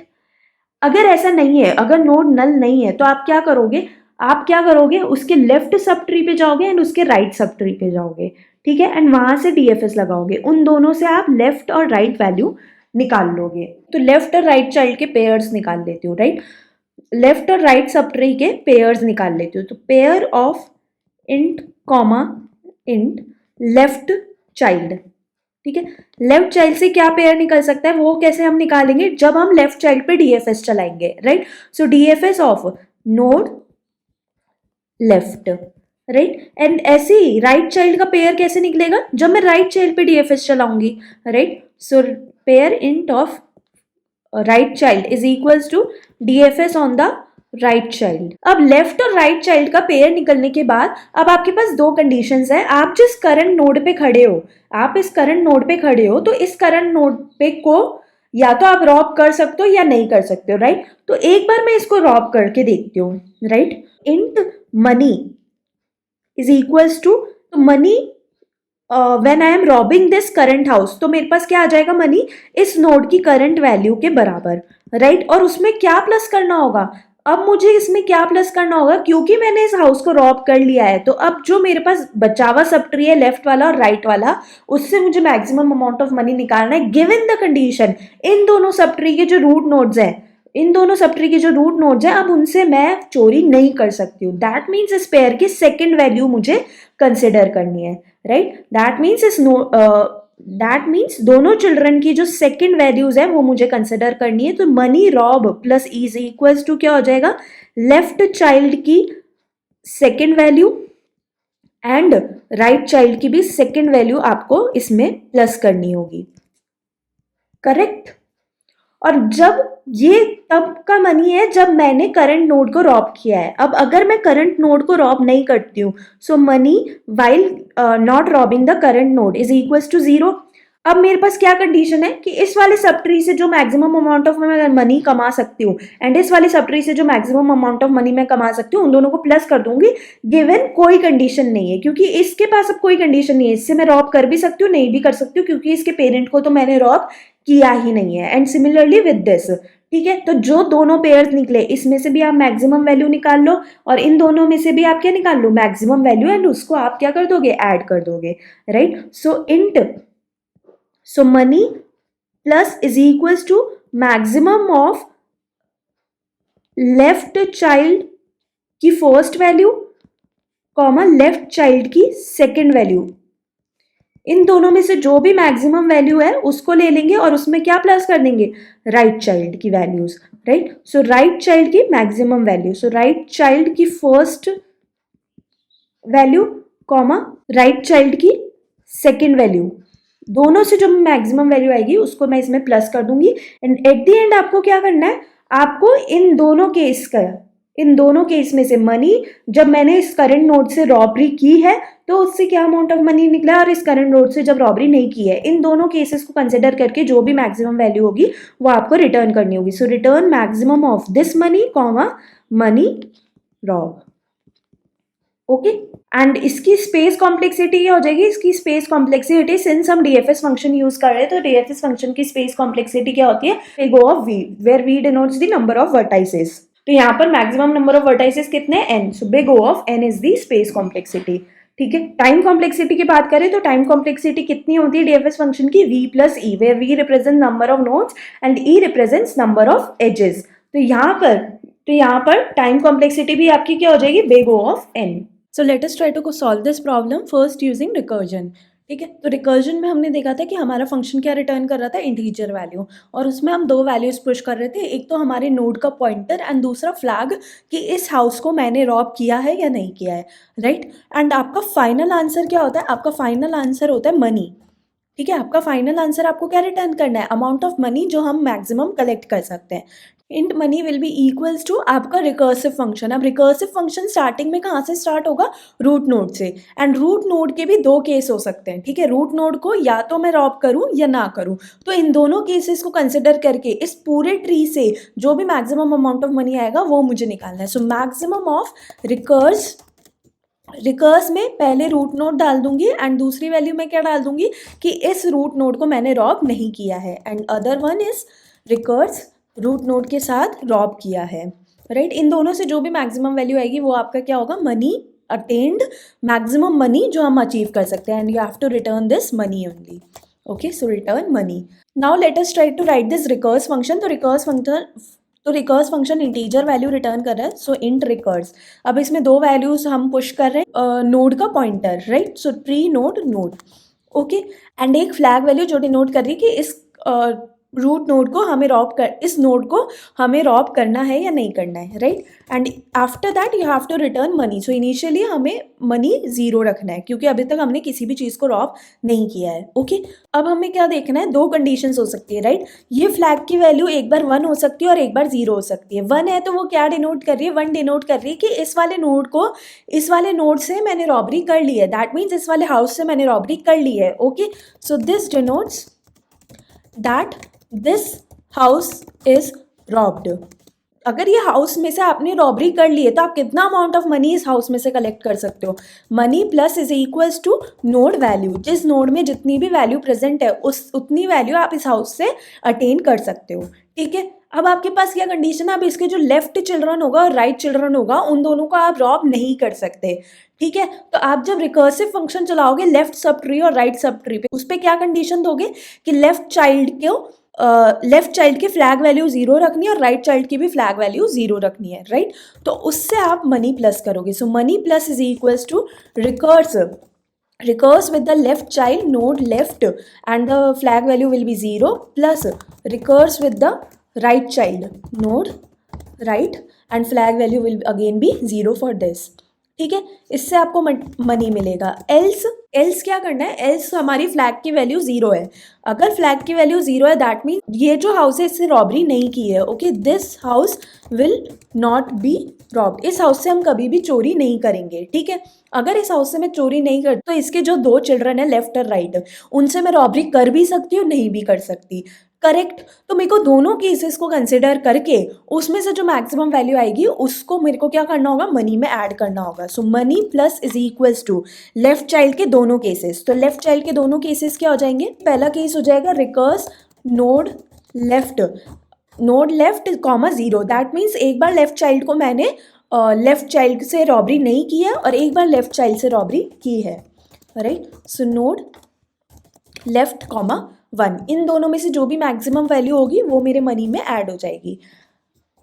अगर ऐसा नहीं है, अगर नोड नल नहीं है तो आप क्या करोगे, उसके लेफ्ट सब ट्री पे जाओगे एंड उसके राइट सब ट्री पे जाओगे। ठीक है, एंड वहां से डीएफएस लगाओगे, उन दोनों से आप लेफ्ट और राइट वैल्यू निकाल लोगे। तो लेफ्ट और राइट चाइल्ड के पेयर्स निकाल लेते हो, राइट। लेफ्ट और राइट सब ट्री के पेयर्स निकाल लेते हो, तो pair of int comma int left child. ठीक है, लेफ्ट चाइल्ड से क्या पेयर निकल सकता है, वो कैसे हम निकालेंगे, जब हम लेफ्ट चाइल्ड पे डीएफएस चलाएंगे, right. So DFS of node left, right. And ऐसे ही राइट चाइल्ड का पेयर कैसे निकलेगा, जब मैं राइट चाइल्ड पे डीएफएस चलाऊंगी, right. So pair int of right child is equals to DFS on the right child. अब लेफ्ट और राइट चाइल्ड का पेयर निकलने के बाद अब आपके पास 2 कंडीशंस है। आप जिस करंट नोड पे खड़े हो, आप इस करंट नोड पे खड़े हो, तो इस करंट नोड पे को या तो आप रॉब कर सकते हो या नहीं कर सकते हो, राइट। तो एक बार मैं इसको रॉब करके देखती हूँ, right. Int money is equals to, तो money when I am robbing this current house, तो मेरे पास क्या आ जाएगा, मनी इस नोड की करंट वैल्यू के बराबर, राइट। और उसमें क्या प्लस करना होगा, अब मुझे इसमें क्या प्लस करना होगा, क्योंकि मैंने इस हाउस को रॉब कर लिया है, तो अब जो मेरे पास बचा हुआ सब ट्री है लेफ्ट वाला और राइट वाला, उससे मुझे मैक्सिमम अमाउंट ऑफ मनी निकालना है, गिवन द कंडीशन इन दोनों सब ट्री के जो रूट नोड्स हैं, अब उनसे मैं चोरी नहीं कर सकती हूँ। दैट मीन्स इस पेयर की सेकेंड वैल्यू मुझे कंसिडर करनी है, राइट। दैट मीन्स दोनों चिल्ड्रन की जो सेकेंड वैल्यूज है वो मुझे कंसिडर करनी है। तो money rob plus is equals to क्या हो जाएगा, लेफ्ट चाइल्ड की second value and right child की भी सेकेंड वैल्यू आपको इसमें प्लस करनी होगी, करेक्ट। और जब ये तब का मनी है जब मैंने करंट नोड को रॉब किया है। अब अगर मैं करंट नोड को रॉब नहीं करती हूँ, so money while not robbing the current node is equals to 0। अब मेरे पास क्या कंडीशन है कि इस वाले सब ट्री से जो मैक्सिमम अमाउंट ऑफ मनी कमा सकती हूँ एंड इस वाले सब ट्री से जो मैक्सिमम अमाउंट ऑफ मनी मैं कमा सकती हूँ, उन दोनों को प्लस कर दूंगी, गिवन कोई कंडीशन नहीं है, क्योंकि इसके पास अब कोई कंडीशन नहीं है। इससे मैं रॉब कर भी सकती हूँ, नहीं भी कर सकती हूँ, क्योंकि इसके पेरेंट को तो मैंने रॉब किया ही नहीं है। एंड सिमिलरली विद दिस, ठीक है। तो जो दोनों पेयर्स निकले इसमें से भी आप मैक्सिमम वैल्यू निकाल लो और इन दोनों में से भी आप क्या निकाल लो, मैक्सिमम वैल्यू, एंड उसको आप क्या कर दोगे, ऐड कर दोगे, right. So int so money plus is equals to maximum of left child की first value comma left child की सेकेंड वैल्यू, इन दोनों में से जो भी मैक्सिमम वैल्यू है उसको ले लेंगे और उसमें क्या प्लस कर देंगे, राइट चाइल्ड की वैल्यूज, राइट। सो राइट चाइल्ड की मैक्सिमम वैल्यू, सो राइट चाइल्ड की first value comma right child की सेकेंड वैल्यू, दोनों से जो मैक्सिमम वैल्यू आएगी उसको मैं इसमें प्लस कर दूंगी। एंड एट द एंड आपको क्या करना है, आपको इन दोनों केस में से मनी, जब मैंने इस करंट नोट से रॉबरी की है तो उससे क्या अमाउंट ऑफ मनी निकला, और इस करंट नोट से जब रॉबरी नहीं की है, इन दोनों केसेस को कंसिडर करके जो भी मैक्सिमम वैल्यू होगी वो आपको रिटर्न करनी होगी। So return maximum of this money comma money rob, okay. And इसकी स्पेस कॉम्प्लेक्सिटी क्या हो जाएगी, इसकी स्पेस कॉम्प्लेक्सिटी, सिंस हम डीएफएस फंक्शन यूज कर रहे हैं तो डीएफएस फंक्शन की स्पेस कॉम्प्लेक्सिटी क्या होती है, figure of V, where V denotes the number of vertices. तो यहाँ पर मैक्सिमम नंबर ऑफ वर्टाइसेस कितने हैं, n, so big O of n is the space complexity, ठीक है। टाइम कॉम्प्लेक्सिटी की बात करें तो टाइम कॉम्प्लेक्सिटी कितनी होती है डीएफएस फंक्शन की, v plus E, where v represent number of nodes and e represents number of edges. तो यहाँ पर टाइम कॉम्प्लेक्सिटी भी आपकी क्या हो जाएगी, big O of n। So let us try to solve this problem first using recursion, ठीक है। तो रिकर्जन में हमने देखा था कि हमारा फंक्शन क्या रिटर्न कर रहा था, इंटीजर वैल्यू, और उसमें हम दो वैल्यूज पुश कर रहे थे, एक तो हमारे नोड का पॉइंटर एंड दूसरा फ्लैग कि इस हाउस को मैंने रॉब किया है या नहीं किया है, राइट। एंड आपका फाइनल आंसर क्या होता है, आपका फाइनल आंसर होता है मनी, ठीक है। आपका फाइनल आंसर आपको क्या रिटर्न करना है, अमाउंट ऑफ मनी जो हम मैक्सिमम कलेक्ट कर सकते हैं। Int money will be equals to आपका रिकर्सिव फंक्शन। अब रिकर्सिव फंक्शन स्टार्टिंग में कहाँ से स्टार्ट होगा, रूट नोड से, एंड रूट नोड के भी दो केस हो सकते हैं, ठीक है। रूट नोड को या तो मैं रॉब करूँ या ना करूँ, तो इन दोनों केसेस को कंसिडर करके इस पूरे ट्री से जो भी मैक्सिमम अमाउंट ऑफ मनी आएगा वो मुझे निकालना है। सो मैक्सिमम ऑफ रिकर्स में पहले रूट नोड डाल दूंगी एंड दूसरी वैल्यू में क्या डाल दूंगी कि इस रूट नोड को मैंने रॉब नहीं किया है, and other one is recurse root node के साथ रॉब किया है, राइट। इन दोनों से जो भी मैक्सिमम वैल्यू आएगी वो आपका क्या होगा, मनी अटेन्ड, मैक्सिमम मनी जो हम अचीव कर सकते हैं, and you have to return this money only, okay. So return money. Now let us try to write this recurse function. तो recurse function integer value return कर रहा है, सो इंट रिकर्स। अब इसमें दो वैल्यूज हम पुश कर रहे हैं, नोड का pointer, right, so tree node, okay, and एक फ्लैग वैल्यू जो डिनोट कर रही है कि इस रूट नोड को हमें इस नोड को हमें रॉब करना है या नहीं करना है, right. And after that you have to return money. So initially हमें मनी 0 रखना है क्योंकि अभी तक हमने किसी भी चीज़ को रॉब नहीं किया है, ओके। अब हमें क्या देखना है, दो कंडीशंस हो सकती है, राइट। ये फ्लैग की वैल्यू एक बार 1 हो सकती है और एक बार 0 हो सकती है। 1 है तो वो क्या डिनोट कर रही है, 1 डिनोट कर रही है कि इस वाले नोड से मैंने रॉबरी कर ली है, दैट मीन्स इस वाले हाउस से मैंने रॉबरी कर ली है, okay. So this denotes that this house is robbed. अगर ये हाउस में से आपने रॉबरी कर ली है तो आप कितना अमाउंट ऑफ मनी इस हाउस में से कलेक्ट कर सकते हो, money plus is equals to node value. जिस नोड में जितनी भी वैल्यू प्रेजेंट है उतनी वैल्यू आप इस हाउस से अटेन कर सकते हो, ठीक है। अब आपके पास क्या कंडीशन है, अब इसके जो लेफ्ट चिल्ड्रन होगा और राइट चिल्ड्रन होगा उन दोनों को आप रॉब नहीं कर सकते, ठीक है। तो आप जब रिकर्सिव फंक्शन चलाओगे लेफ्ट सब ट्री और राइट सब ट्री पे, उस पर क्या कंडीशन दोगे कि लेफ्ट चाइल्ड की फ्लैग वैल्यू 0 रखनी है और राइट चाइल्ड की भी फ्लैग वैल्यू 0 रखनी है, राइट। तो उससे आप मनी प्लस करोगे। So money plus is equals to recurs with the left child node left and the flag value will be 0 plus recurs with the right child node right and flag value will again be 0 for this, ठीक है। इससे आपको मनी मिलेगा। एल्स क्या करना है, एल्स हमारी फ्लैग की वैल्यू 0 है। अगर फ्लैग की वैल्यू 0 है दैट मीन ये जो हाउस है इससे रॉबरी नहीं की है, okay. This house will not be robbed. इस हाउस से हम कभी भी चोरी नहीं करेंगे, ठीक है। अगर इस हाउस से मैं चोरी नहीं करती तो इसके जो दो चिल्ड्रन है लेफ्ट और राइट, उनसे मैं रॉबरी कर भी सकती हूँ नहीं भी कर सकती, करेक्ट। तो मेरे को दोनों केसेस को कंसिडर करके उसमें से जो मैक्सिमम वैल्यू आएगी उसको मेरे को क्या करना होगा, मनी में ऐड करना होगा। So money plus is equals to left child के दोनों केसेस। तो लेफ्ट चाइल्ड के दोनों केसेस क्या हो जाएंगे, पहला केस हो जाएगा recurs node left comma 0, that means एक बार लेफ्ट चाइल्ड को मैंने लेफ्ट चाइल्ड से रॉबरी नहीं की है और एक बार लेफ्ट चाइल्ड से रॉबरी की है, राइट। सो नोड लेफ्ट कॉमा 1, इन दोनों में से जो भी मैक्सिमम वैल्यू होगी वो मेरे मनी में ऐड हो जाएगी,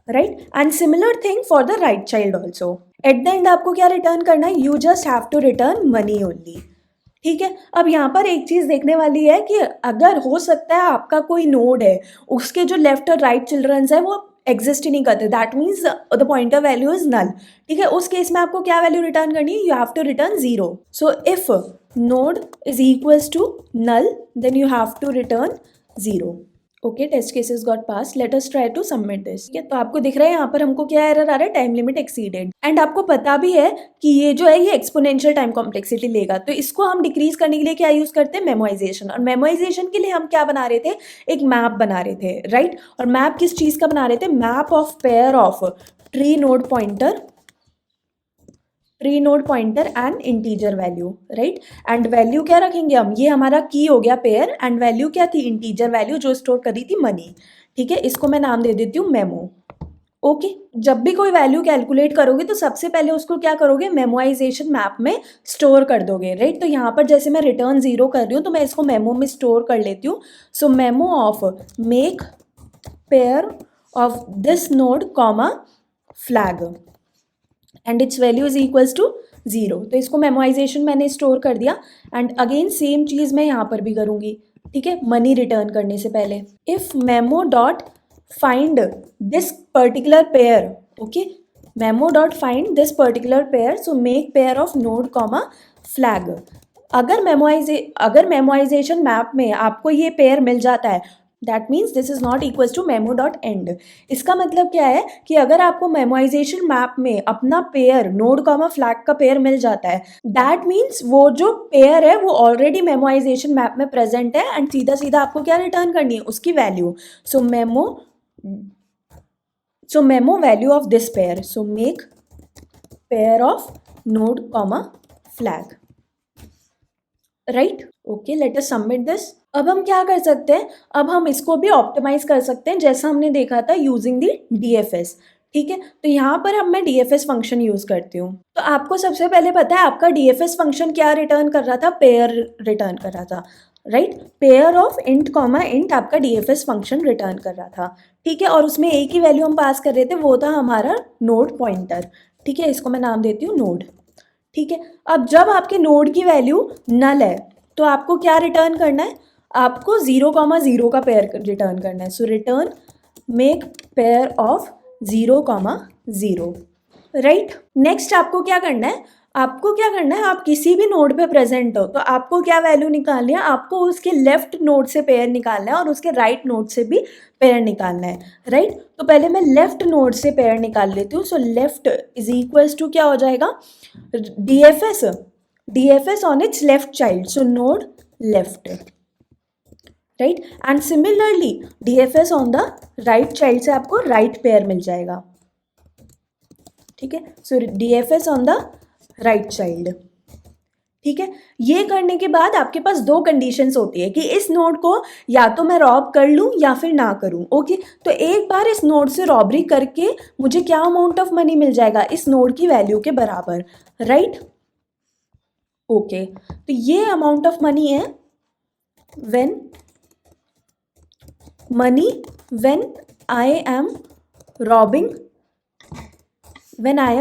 right. And similar thing for the right child also. At the end आपको क्या रिटर्न करना है, you just have to return money only, ठीक है। अब यहाँ पर एक चीज़ देखने वाली है कि अगर हो सकता है आपका कोई नोड है, उसके जो लेफ्ट और राइट चिल्ड्रंस है वो एग्जिस्ट ही नहीं करते, that means the pointer value is null, ठीक है। उस केस में आपको क्या वैल्यू रिटर्न करनी है, you have to return 0। So if node is equals to null then you have to return 0। Okay, test cases got pass, let us try to submit this. ठीक है, तो आपको दिख रहा है यहाँ पर हमको क्या एरर आ रहा है, टाइम लिमिट एक्सीडेड। एंड आपको पता भी है कि ये जो है ये एक्सपोनेंशियल टाइम कॉम्प्लेक्सिटी लेगा, तो इसको हम डिक्रीज करने के लिए क्या यूज करते हैं, मेमोराइजेशन। और मेमोराइजेशन के लिए हम क्या बना रहे थे, एक मैप बना रहे थे, राइट। और मैप किस चीज का बना रहे थे, map of pair of tree node pointer and integer value, right. And value क्या रखेंगे हम, ये हमारा की हो गया पेयर, एंड वैल्यू क्या थी, इंटीजर वैल्यू जो स्टोर कर रही थी मनी, ठीक है। इसको मैं नाम दे देती हूँ मेमो। ओके, जब भी कोई वैल्यू कैलकुलेट करोगे तो सबसे पहले उसको क्या करोगे, मेमोराइजेशन मैप में स्टोर कर दोगे, राइट। तो यहाँ पर जैसे मैं रिटर्न 0 कर रही हूँ तो मैं इसको मेमो में स्टोर कर लेती हूँ। So memo of make pair of this node comma flag and its value is equals to 0। तो इसको मेमोराइजेशन मैंने स्टोर कर दिया। एंड अगेन सेम चीज़ मैं यहाँ पर भी करूँगी, ठीक है, मनी रिटर्न करने से पहले। If memo dot find this particular pair, okay, memo dot find this particular pair, so make pair of node comma flag. अगर मेमोराइजेशन मैप में आपको ये पेयर मिल जाता है, that means this is not equals to memo dot end. इसका मतलब क्या है कि अगर आपको मेमोराइजेशन मैप में अपना पेयर नोड कॉमा फ्लैग का पेयर मिल जाता है, दैट मीन्स वो जो पेयर है वो ऑलरेडी मेमोराइजेशन मैप में प्रेजेंट है, एंड सीधा सीधा आपको क्या रिटर्न करनी है, उसकी value. So memo value of this pair, so make pair of node comma flag, right. Okay, let us submit this. अब हम क्या कर सकते हैं, अब हम इसको भी ऑप्टिमाइज कर सकते हैं जैसा हमने देखा था यूजिंग दी DFS, ठीक है। तो यहाँ पर अब मैं DFS फंक्शन यूज करती हूँ। तो आपको सबसे पहले पता है आपका DFS फंक्शन क्या रिटर्न कर रहा था, पेयर रिटर्न कर रहा था, right. Pair of int comma int आपका DFS फंक्शन रिटर्न कर रहा था, ठीक है। और उसमें एक ही वैल्यू हम पास कर रहे थे, वो था हमारा नोड पॉइंटर, ठीक है। इसको मैं नाम देती हूँ नोड, ठीक है। अब जब आपके नोड की वैल्यू नल है तो आपको क्या रिटर्न करना है, आपको 0,0 का पेयर रिटर्न करना है। So return make pair of 0,0, right. Next आपको क्या करना है, आप किसी भी नोड पे प्रेजेंट हो तो आपको क्या वैल्यू निकालनी है, आपको उसके लेफ्ट नोड से पेयर निकालना है और उसके राइट नोड से भी पेयर निकालना है, राइट। तो पहले मैं लेफ्ट नोड से पेयर निकाल लेती हूँ। So left is equals to क्या हो जाएगा, DFS on its left child, so node left, right। and similarly DFS on the right child से आपको right pair मिल जाएगा, ठीक है। so DFS on the right child, ठीक है। ये करने के बाद आपके पास दो कंडीशंस होती है कि इस नोड को या तो मैं रॉब कर लूँ या फिर ना करूँ, ओके। तो एक बार इस नोड से रॉबरी करके मुझे क्या अमाउंट ऑफ मनी मिल जाएगा, इस नोड की वैल्यू के बराबर, राइट। ओके, तो ये अमाउंट ऑफ मनी है when I am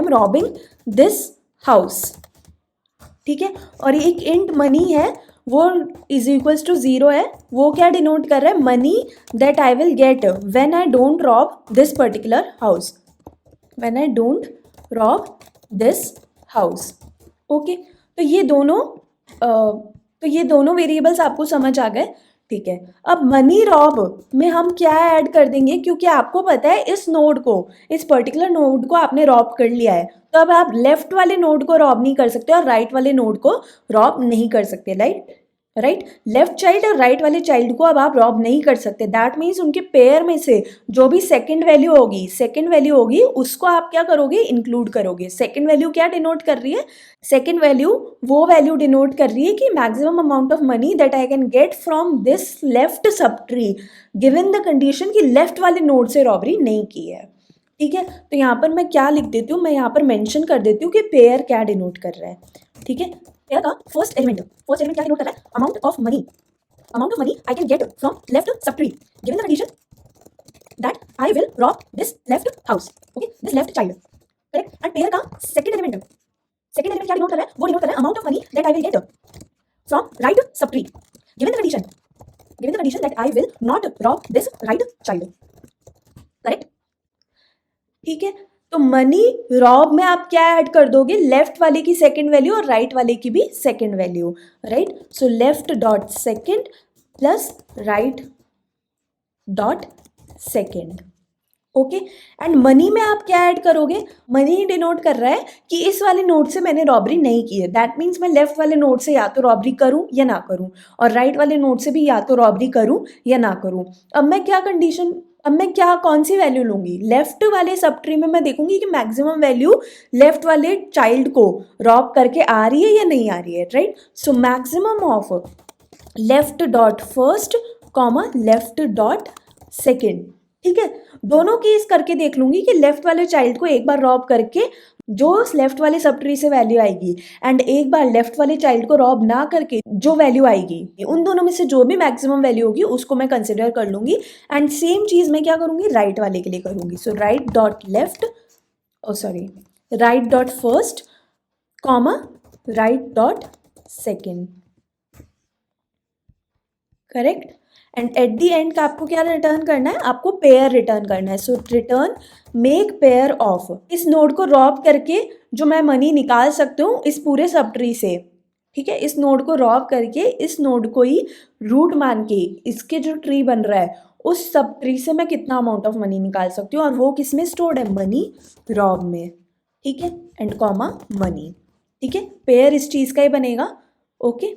robbing this house, ठीक है। और एक इंट मनी है वो इज इक्वल्स टू 0 है, वो क्या डिनोट कर रहा है, money that I will get when I don't rob this particular house, okay. तो ये दोनों वेरिएबल्स आपको समझ आ गए, ठीक है। अब मनी रॉब में हम क्या ऐड कर देंगे, क्योंकि आपको पता है इस पर्टिकुलर नोड को आपने रॉब कर लिया है, तो अब आप लेफ्ट वाले नोड को रॉब नहीं कर सकते और राइट वाले नोड को रॉब नहीं कर सकते, राइट। लेफ्ट चाइल्ड और राइट वाले चाइल्ड को अब आप रॉब नहीं कर सकते, दैट मीन्स उनके पेयर में से जो भी सेकंड वैल्यू होगी उसको आप क्या करोगे, इंक्लूड करोगे। सेकंड वैल्यू क्या डिनोट कर रही है, सेकंड वैल्यू वो वैल्यू डिनोट कर रही है कि maximum amount of money that I can get from this left sub tree given the condition कि लेफ्ट वाले नोड से रॉबरी नहीं की है, ठीक है। तो यहाँ पर मैं क्या लिख देती हूँ, मैं यहाँ पर मेंशन कर देती हूँ कि पेयर क्या डिनोट कर रहा है, ठीक है। पेयर का फर्स्ट एलिमेंट क्या डिनोट कर रहा है, amount of money amount of money I can get from left subtree given the condition that I will rob this left house, okay, this left child, correct. And pair का second element क्या डिनोट कर रहा है, वो डिनोट कर रहा है amount of money that I will get from right subtree given the condition that I will not rob this right child, correct. ठीक है, तो मनी रॉब में आप क्या ऐड कर दोगे, लेफ्ट वाले की सेकंड वैल्यू और राइट वाले की भी second value, right. So left dot second plus right dot second, okay. And money में आप क्या ऐड करोगे, मनी डिनोट कर रहा है कि इस वाले नोट से मैंने रॉबरी नहीं की है, दैट मीन्स मैं लेफ्ट वाले नोट से या तो रॉबरी करूं या ना करूं, और राइट वाले नोट से भी या तो रॉबरी करूं या ना करूं. अब मैं क्या कौन सी वैल्यू लूंगी, लेफ्ट वाले सब ट्री में मैं देखूंगी कि मैक्सिमम वैल्यू लेफ्ट वाले चाइल्ड को रॉब करके आ रही है या नहीं आ रही है, right. So maximum of left dot first comma left dot second, ठीक है. दोनों केस करके देख लूंगी कि लेफ्ट वाले चाइल्ड को एक बार रॉब करके जो लेफ्ट वाले सब ट्री से वैल्यू आएगी, एंड एक बार लेफ्ट वाले चाइल्ड को रॉब ना करके जो वैल्यू आएगी, उन दोनों में से जो भी मैक्सिमम वैल्यू होगी उसको मैं कंसिडर कर लूंगी. एंड सेम चीज मैं क्या करूंगी, राइट वाले के लिए करूंगी. So right dot first comma right dot second, correct. And at the end का आपको क्या रिटर्न करना है, आपको पेयर रिटर्न करना है. So return make pair of, इस नोड को रॉब करके जो मैं मनी निकाल सकती हूँ इस पूरे सब ट्री से, ठीक है. इस नोड को रॉब करके इस नोड को ही रूट मान के इसके जो ट्री बन रहा है उस सब ट्री से मैं कितना अमाउंट ऑफ मनी निकाल सकती हूँ, और वो किस में स्टोर्ड है, मनी रॉब में, ठीक है. एंड कॉमा मनी, ठीक है. पेयर इस चीज़ का ही बनेगा, okay.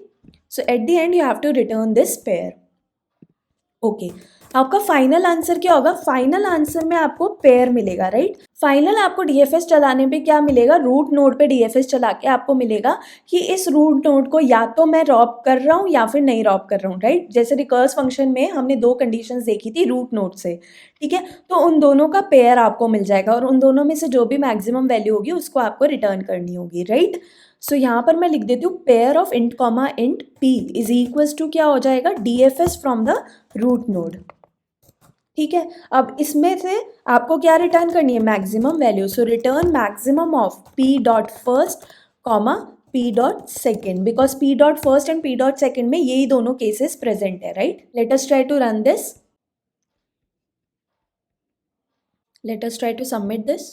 So at the end you have to return this pair, okay. आपका फाइनल आंसर क्या होगा, फाइनल आंसर में आपको पेयर मिलेगा, राइट. फाइनल आपको डीएफएस चलाने पे क्या मिलेगा, रूट नोड पे डीएफएस चला के आपको मिलेगा कि इस रूट नोड को या तो मैं रॉब कर रहा हूँ या फिर नहीं रॉब कर रहा हूँ, राइट. जैसे रिकर्स फंक्शन में हमने दो कंडीशंस देखी थी रूट नोड से, ठीक है. तो उन दोनों का पेयर आपको मिल जाएगा और उन दोनों में से जो भी मैक्सिमम वैल्यू होगी उसको आपको रिटर्न करनी होगी, राइट. सो यहाँ पर मैं लिख देती हूँ pair of int comma int P is equals to क्या हो जाएगा, DFS from the root node, ठीक है. अब इसमें से आपको क्या रिटर्न करनी है, maximum value. So return maximum of P dot first comma P dot second, because P dot first and P dot second में यही दोनों केसेस प्रेजेंट है, right. Let us try to run this, let us try to submit this.